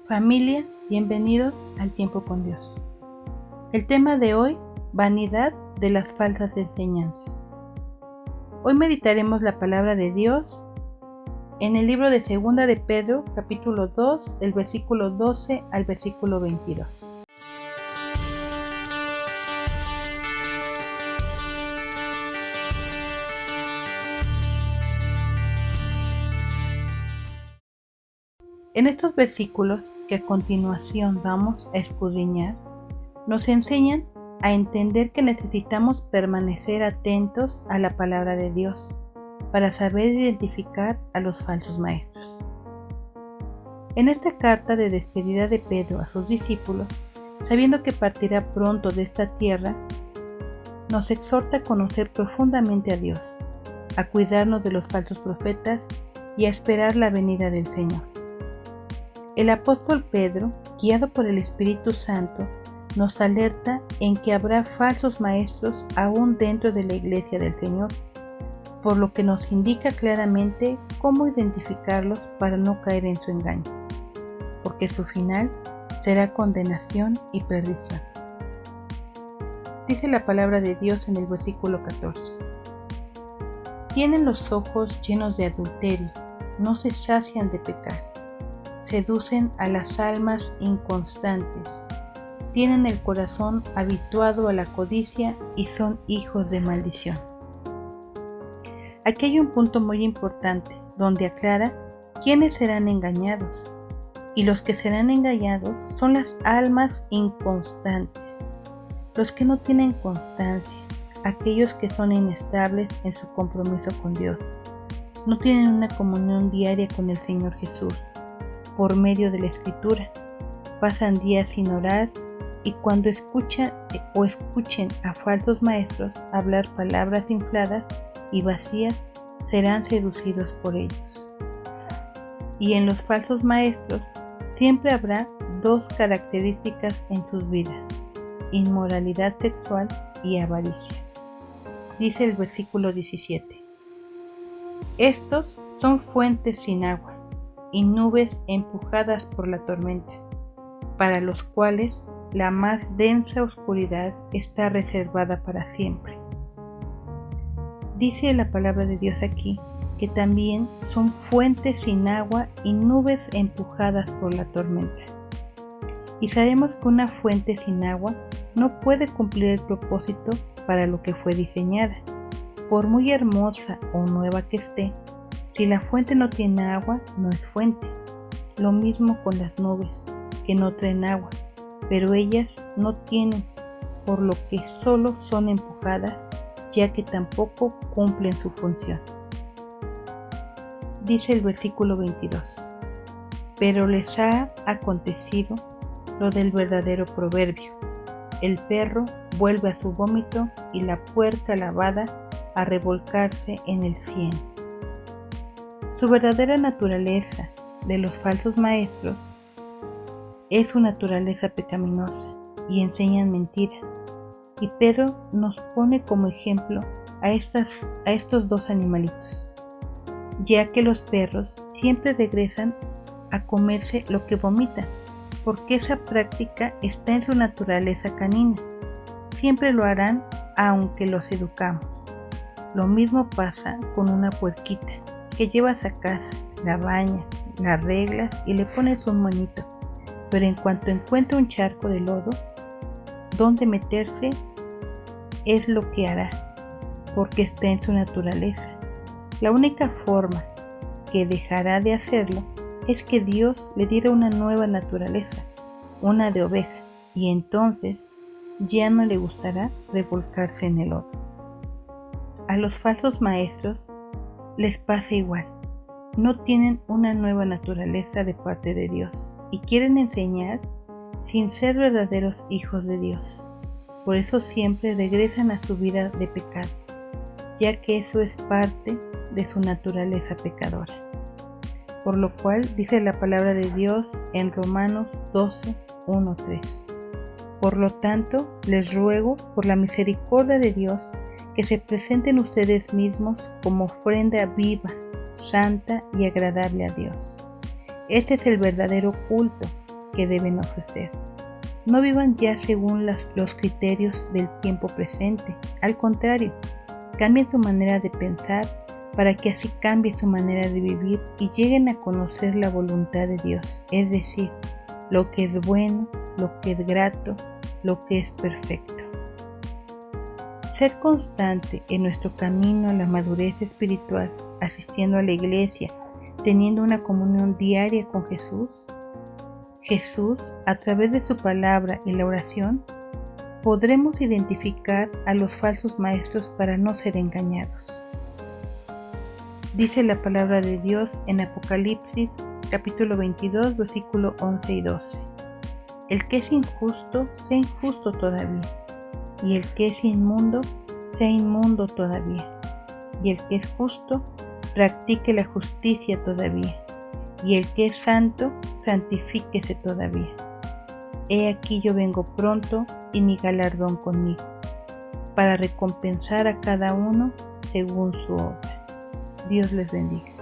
Familia, bienvenidos al Tiempo con Dios. El tema de hoy, vanidad de las falsas enseñanzas. Hoy meditaremos la palabra de Dios en el libro de Segunda de Pedro, capítulo 2, del versículo 12 al versículo 22. En estos versículos que a continuación vamos a escudriñar, nos enseñan a entender que necesitamos permanecer atentos a la palabra de Dios para saber identificar a los falsos maestros. En esta carta de despedida de Pedro a sus discípulos, sabiendo que partirá pronto de esta tierra, nos exhorta a conocer profundamente a Dios, a cuidarnos de los falsos profetas y a esperar la venida del Señor. El apóstol Pedro, guiado por el Espíritu Santo, nos alerta en que habrá falsos maestros aún dentro de la iglesia del Señor, por lo que nos indica claramente cómo identificarlos para no caer en su engaño, porque su final será condenación y perdición. Dice la palabra de Dios en el versículo 14: Tienen los ojos llenos de adulterio, no se sacian de pecar. Seducen a las almas inconstantes, tienen el corazón habituado a la codicia y son hijos de maldición. Aquí hay un punto muy importante donde aclara quiénes serán engañados, y los que serán engañados son las almas inconstantes, los que no tienen constancia, aquellos que son inestables en su compromiso con Dios, no tienen una comunión diaria con el Señor Jesús. Por medio de la Escritura, pasan días sin orar y cuando escuchen a falsos maestros hablar palabras infladas y vacías, serán seducidos por ellos. Y en los falsos maestros siempre habrá dos características en sus vidas: inmoralidad sexual y avaricia. Dice el versículo 17: Estos son fuentes sin agua y nubes empujadas por la tormenta, para los cuales la más densa oscuridad está reservada para siempre. Dice la palabra de Dios aquí que también son fuentes sin agua y nubes empujadas por la tormenta. Y sabemos que una fuente sin agua no puede cumplir el propósito para lo que fue diseñada. Por muy hermosa o nueva que esté, si la fuente no tiene agua, no es fuente. Lo mismo con las nubes, que no traen agua, pero ellas no tienen, por lo que solo son empujadas, ya que tampoco cumplen su función. Dice el versículo 22: Pero les ha acontecido lo del verdadero proverbio: el perro vuelve a su vómito y la puerca lavada a revolcarse en el cieno. Su verdadera naturaleza de los falsos maestros es su naturaleza pecaminosa y enseñan mentiras. Y Pedro nos pone como ejemplo a estos dos animalitos, ya que los perros siempre regresan a comerse lo que vomitan, porque esa práctica está en su naturaleza canina. Siempre lo harán aunque los educamos. Lo mismo pasa con una puerquita que llevas a casa, la bañas, la arreglas y le pones un moñito, pero en cuanto encuentra un charco de lodo donde meterse, es lo que hará, porque está en su naturaleza. La única forma que dejará de hacerlo es que Dios le diera una nueva naturaleza, una de oveja, y entonces ya no le gustará revolcarse en el lodo. A los falsos maestros les pasa igual. No tienen una nueva naturaleza de parte de Dios y quieren enseñar sin ser verdaderos hijos de Dios. Por eso siempre regresan a su vida de pecado, ya que eso es parte de su naturaleza pecadora. Por lo cual dice la palabra de Dios en Romanos 12, 1-3: Por lo tanto, les ruego por la misericordia de Dios que se presenten ustedes mismos como ofrenda viva, santa y agradable a Dios. Este es el verdadero culto, que deben ofrecer. No vivan ya según los criterios del tiempo presente. Al contrario, cambien su manera de pensar para que así cambie su manera de vivir y lleguen a conocer la voluntad de Dios, es decir, lo que es bueno, lo que es grato, lo que es perfecto. Ser constante en nuestro camino a la madurez espiritual, asistiendo a la iglesia, teniendo una comunión diaria con Jesús, a través de su palabra y la oración, podremos identificar a los falsos maestros para no ser engañados. Dice la palabra de Dios en Apocalipsis capítulo 22, versículo 11 y 12. El que es injusto, sea injusto todavía, y el que es inmundo, sea inmundo todavía, y el que es justo, practique la justicia todavía, y el que es santo, santifíquese todavía. He aquí yo vengo pronto, y mi galardón conmigo, para recompensar a cada uno según su obra. Dios les bendiga.